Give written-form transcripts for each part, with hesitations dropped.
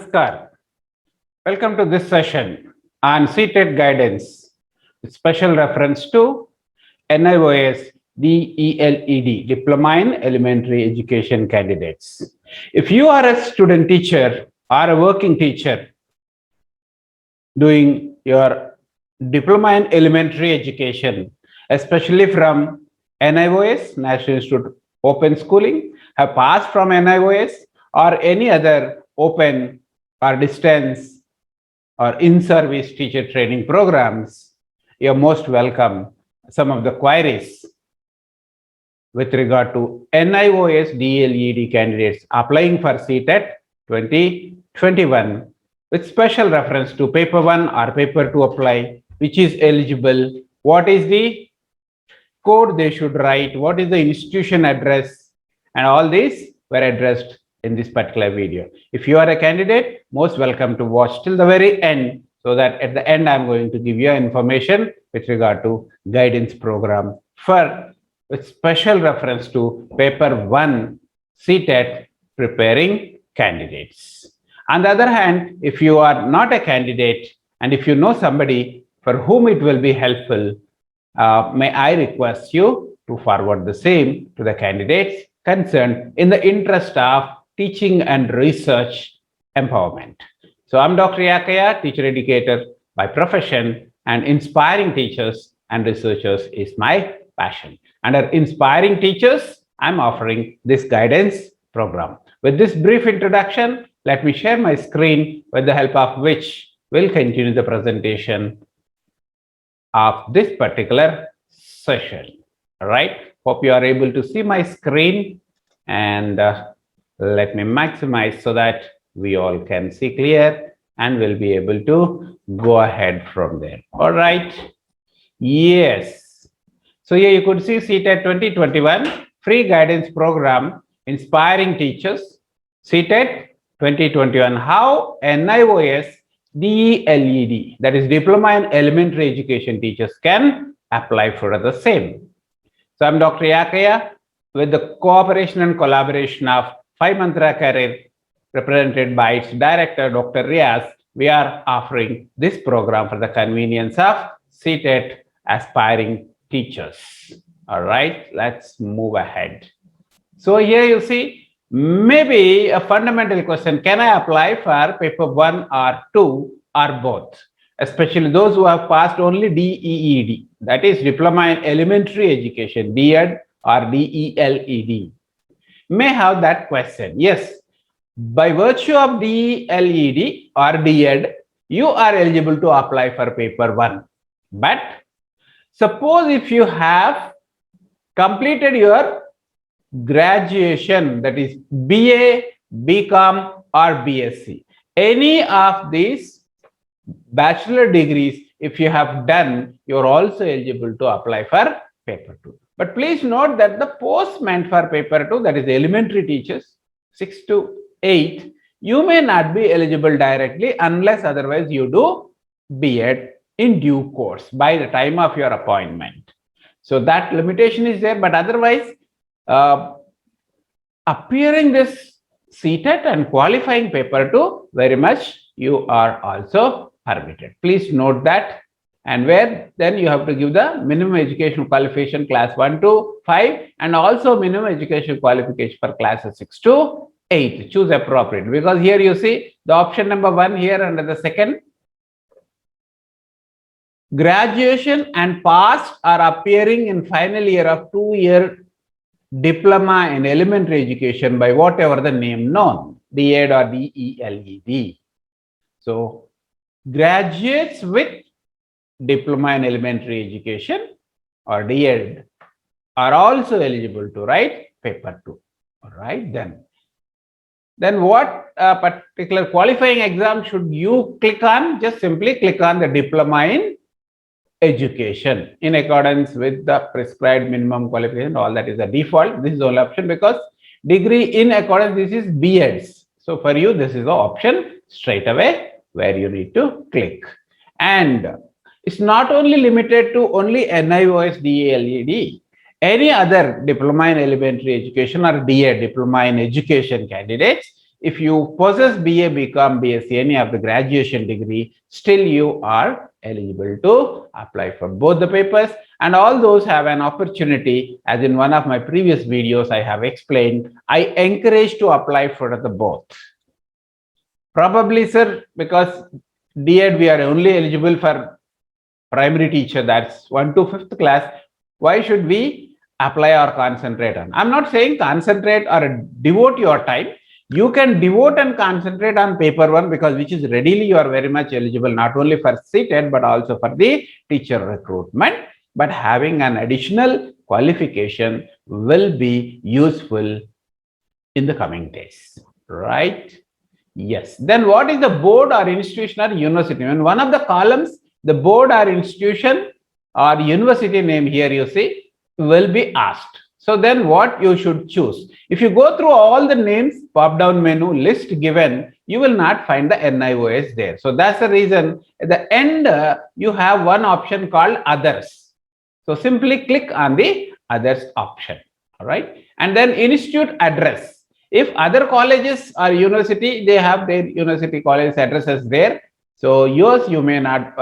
Namaskar. Welcome to this session on CTET guidance with special reference to NIOS DELED, Diploma in Elementary Education Candidates. If you are a student teacher or a working teacher doing your Diploma in Elementary Education, especially from NIOS, National Institute Open Schooling, have passed from NIOS or any other open or distance or in-service teacher training programs, you're most welcome. Some of the queries with regard to NIOS DLED candidates applying for CTET 2021 with special reference to paper 1 or paper 2 apply, which is eligible, what is the code they should write, what is the institution address, and all these were addressed in this particular video. If you are a candidate, most welcome to watch till the very end, so that at the end I'm going to give you information with regard to guidance program for with special reference to paper 1 CTET preparing candidates. On the other hand, if you are not a candidate and if you know somebody for whom it will be helpful, may I request you to forward the same to the candidates concerned in the interest of teaching and research empowerment. So I'm Dr. Yakaya, teacher educator by profession, and inspiring teachers and researchers is my passion. Under inspiring teachers, I'm offering this guidance program. With this brief introduction, let me share my screen with the help of which we'll continue the presentation of this particular session. All right. Hope you are able to see my screen, and let me maximize so that we all can see clear and we'll be able to go ahead from there. All right. Yes. So here you could see CTET 2021 free guidance program inspiring teachers. CTET 2021, how NIOS DELED, that is Diploma in Elementary Education teachers, can apply for the same. So I'm Dr. Yakaya with the cooperation and collaboration of Five Mantra Career, represented by its director, Dr. Riaz. We are offering this program for the convenience of CTET aspiring teachers. All right, let's move ahead. So here you see, maybe a fundamental question, can I apply for paper 1 or 2 or both? Especially those who have passed only DEED, that is Diploma in Elementary Education, DED or DELED, may have that question. Yes, by virtue of DELED or DED, you are eligible to apply for paper 1. But suppose if you have completed your graduation, that is BA, BCom or BSc, any of these bachelor degrees, if you have done, you're also eligible to apply for paper 2. But please note that the post meant for paper 2, that is elementary teachers 6 to 8, you may not be eligible directly unless otherwise you do BEd in due course by the time of your appointment. So that limitation is there, but otherwise appearing this CTET and qualifying paper 2, very much you are also permitted. Please note that. And where then you have to give the minimum education qualification class 1 to 5 and also minimum education qualification for classes 6 to 8. Choose appropriate, because here you see the option number 1 here under the second, graduation and past are appearing in final year of 2-year diploma in elementary education by whatever the name known, DED or DELED. So graduates with diploma in elementary education or DED are also eligible to write paper 2. All right, then what particular qualifying exam should you click on? Just simply click on the diploma in education in accordance with the prescribed minimum qualification. All that is the default. This is the only option because degree in accordance, this is BEds. So for you, this is the option straight away where you need to click. And it's not only limited to only NIOS DELED. Any other diploma in elementary education or DED, diploma in education candidates, if you possess BA, BCom, BSc, any of the graduation degree, still you are eligible to apply for both the papers, and all those have an opportunity. As in one of my previous videos, I have explained, I encourage to apply for the both. Probably, sir, because DED, we are only eligible for primary teacher, that's 1 to 5th class. Why should we apply or concentrate on? I'm not saying concentrate or devote your time. You can devote and concentrate on paper 1, because which is readily you are very much eligible not only for CTET but also for the teacher recruitment. But having an additional qualification will be useful in the coming days, right? Yes. Then what is the board or institution or university? In one of the columns, the board or institution or university name here you see will be asked. So then what you should choose? If you go through all the names, pop down menu list given, you will not find the NIOS there. So that's the reason at the end you have one option called others. So simply click on the others option. All right. And then institute address. If other colleges or university, they have their university college addresses there. So yours, you may not,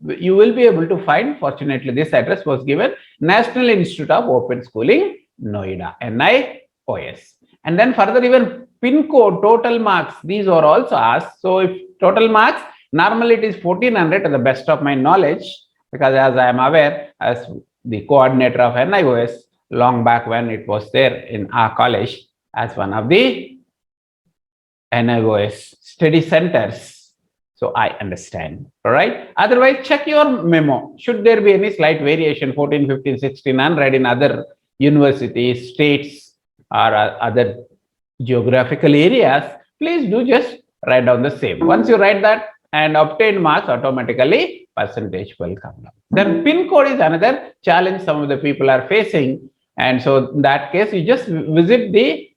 you will be able to find. Fortunately, this address was given National Institute of Open Schooling, Noida, NIOS. And then further, even pin code, total marks, these are also asked. So if total marks, normally it is 1400 to the best of my knowledge, because as I am aware, as the coordinator of NIOS, long back when it was there in our college as one of the NIOS study centers. So I understand, all right? Otherwise, check your memo. Should there be any slight variation, 14, 15, 16, unread in other universities, states, or other geographical areas, please do just write down the same. Once you write that and obtain marks, automatically percentage will come down. Then pin code is another challenge some of the people are facing. And so in that case, you just visit the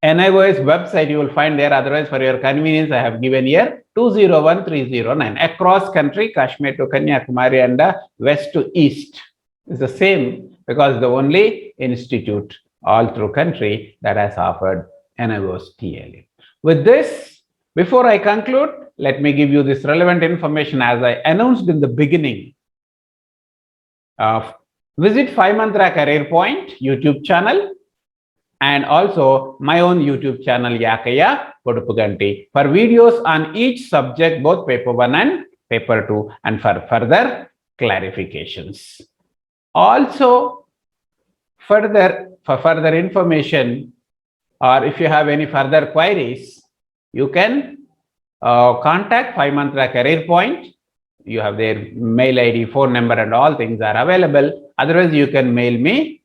NIOS website, you will find there. Otherwise, for your convenience, I have given here 201309 across country, Kashmir to Kanyakumari and west to east is the same, because the only institute all through country that has offered NIOS TLA. With this, before I conclude, let me give you this relevant information as I announced in the beginning. Visit 5 Mantra Career Point YouTube channel, and also my own YouTube channel, Yakaya Podupuganti, for videos on each subject, both paper 1 and paper 2, and for further clarifications. Also, for further information, or if you have any further queries, you can contact 5 Mantra Career Point. You have their mail ID, phone number, and all things are available. Otherwise, you can mail me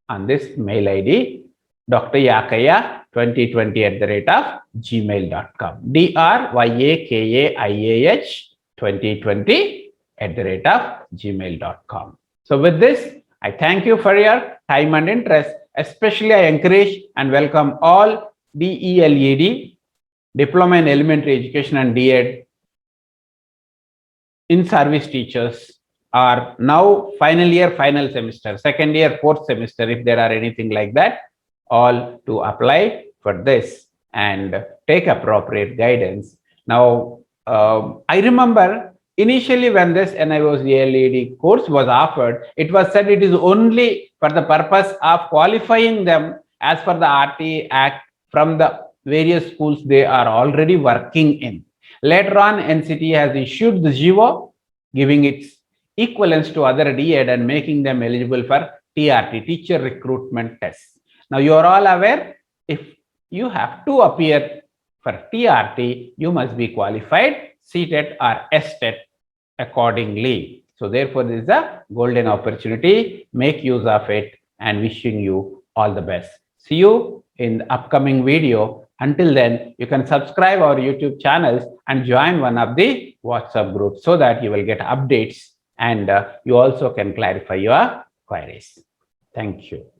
on this mail ID, dryakayah2020@gmail.com. DRYAKAIAH 2020@gmail.com. So with this, I thank you for your time and interest. Especially, I encourage and welcome all DELED, Diploma in Elementary Education, and DED in service teachers are now final year, final semester, second year, fourth semester, if there are anything like that, all to apply for this and take appropriate guidance. Now, I remember initially when this NIOS DELED course was offered, it was said it is only for the purpose of qualifying them as per the RT Act from the various schools they are already working in. Later on, NCT has issued the GO giving its equivalence to other DED and making them eligible for TRT, teacher recruitment tests. Now, you are all aware, if you have to appear for TRT, you must be qualified CTET or STET accordingly. So therefore, this is a golden opportunity. Make use of it, and wishing you all the best. See you in the upcoming video. Until then, you can subscribe our YouTube channels and join one of the WhatsApp groups so that you will get updates, and you also can clarify your queries. Thank you.